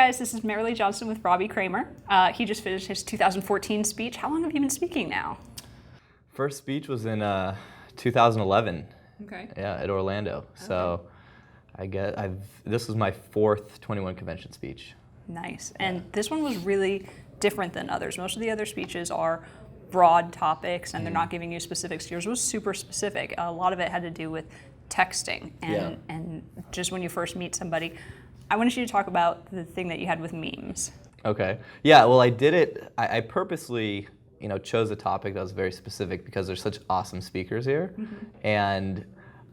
guys, this is Marilee Johnson with Robbie Kramer. He just finished his 2014 speech. How long have you been speaking now? First speech was in 2011. Okay. Yeah, at Orlando. Okay. So this was my fourth 21 convention speech. Nice. And this one was really different than others. Most of the other speeches are broad topics and they're not giving you specifics. Yours was super specific. A lot of it had to do with texting and just when you first meet somebody. I wanted you to talk about the thing that you had with memes. Okay. Yeah, well, I did it. I purposely, chose a topic that was very specific because there's such awesome speakers here. Mm-hmm. And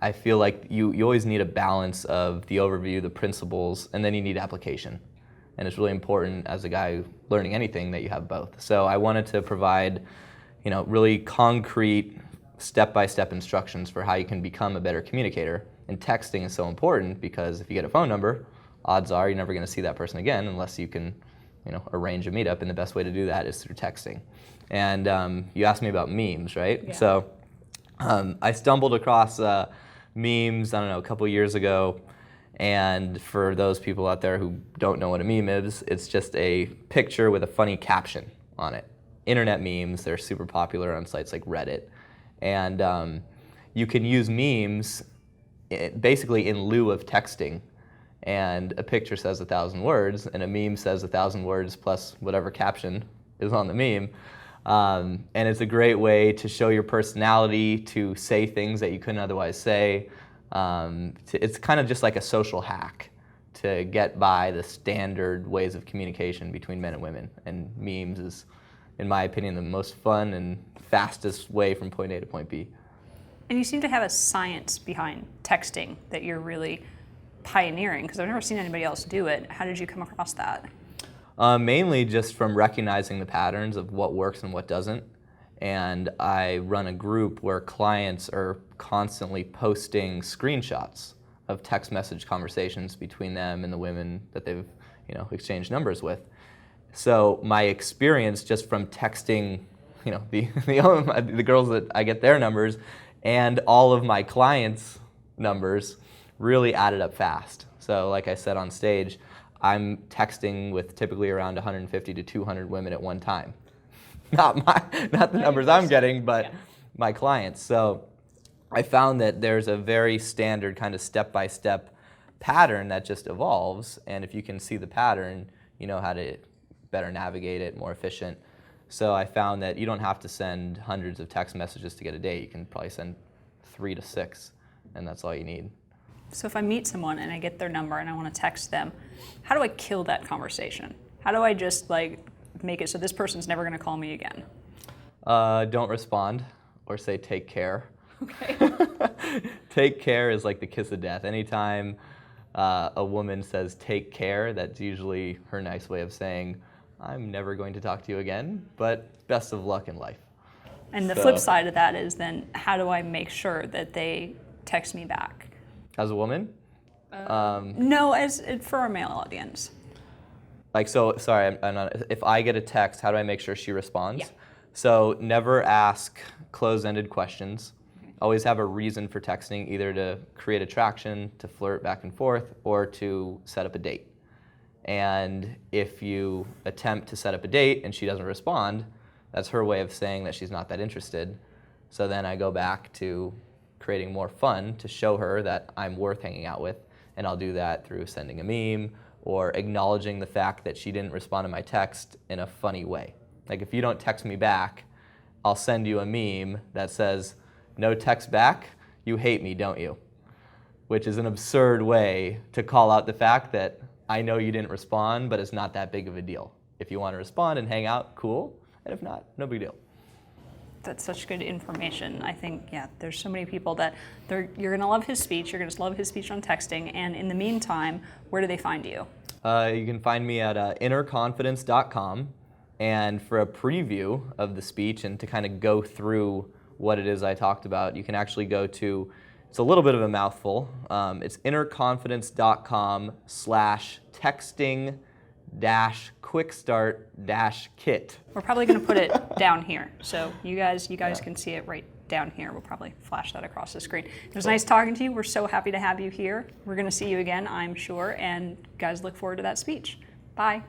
I feel like you always need a balance of the overview, the principles, and then you need application. And it's really important as a guy learning anything that you have both. So I wanted to provide, really concrete step-by-step instructions for how you can become a better communicator. And texting is so important because if you get a phone number, odds are you're never going to see that person again unless you can, arrange a meetup. And the best way to do that is through texting. And you asked me about memes, right? Yeah. So I stumbled across memes, a couple years ago. And for those people out there who don't know what a meme is, it's just a picture with a funny caption on it. Internet memes, they're super popular on sites like Reddit. And you can use memes basically in lieu of texting. And a picture says 1,000 words, and a meme says 1,000 words plus whatever caption is on the meme. And it's a great way to show your personality, to say things that you couldn't otherwise say. It's kind of just like a social hack to get by the standard ways of communication between men and women. And memes is, in my opinion, the most fun and fastest way from point A to point B. And you seem to have a science behind texting that you're really pioneering, because I've never seen anybody else do it. How did you come across that? Mainly just from recognizing the patterns of what works and what doesn't. And I run a group where clients are constantly posting screenshots of text message conversations between them and the women that they've, exchanged numbers with. So my experience just from texting, the girls that I get their numbers and all of my clients' numbers really added up fast. So like I said on stage, I'm texting with typically around 150 to 200 women at one time. Not the numbers I'm getting, but my clients. So I found that there's a very standard kind of step-by-step pattern that just evolves, and if you can see the pattern, you know how to better navigate it, more efficient. So I found that you don't have to send hundreds of text messages to get a date. You can probably send 3 to 6, and that's all you need. So if I meet someone and I get their number and I want to text them, how do I kill that conversation? How do I just make it so this person's never going to call me again? Don't respond or say take care. Okay. Take care is like the kiss of death. Anytime a woman says take care, that's usually her nice way of saying, I'm never going to talk to you again, but best of luck in life. And the flip side of that is then how do I make sure that they text me back? As a woman? No, for our male audience. If I get a text, how do I make sure she responds? Yeah. So never ask closed-ended questions. Okay. Always have a reason for texting, either to create attraction, to flirt back and forth, or to set up a date. And if you attempt to set up a date and she doesn't respond, that's her way of saying that she's not that interested. So then I go back to creating more fun to show her that I'm worth hanging out with. And I'll do that through sending a meme or acknowledging the fact that she didn't respond to my text in a funny way. Like if you don't text me back, I'll send you a meme that says, no text back, you hate me, don't you? Which is an absurd way to call out the fact that I know you didn't respond, but it's not that big of a deal. If you want to respond and hang out, cool. And if not, no big deal. That's such good information. I think, there's so many people that you're going to love his speech. You're going to love his speech on texting. And in the meantime, where do they find you? You can find me at innerconfidence.com. And for a preview of the speech and to kind of go through what it is I talked about, you can actually go to, it's a little bit of a mouthful. It's innerconfidence.com/texting-quickstart-kit. We're probably going to put it down here, so you guys can see it right down here. We'll probably flash that across the screen. It was nice talking to you. We're so happy to have you here. We're going to see you again, I'm sure, and guys, look forward to that speech. Bye. Bye.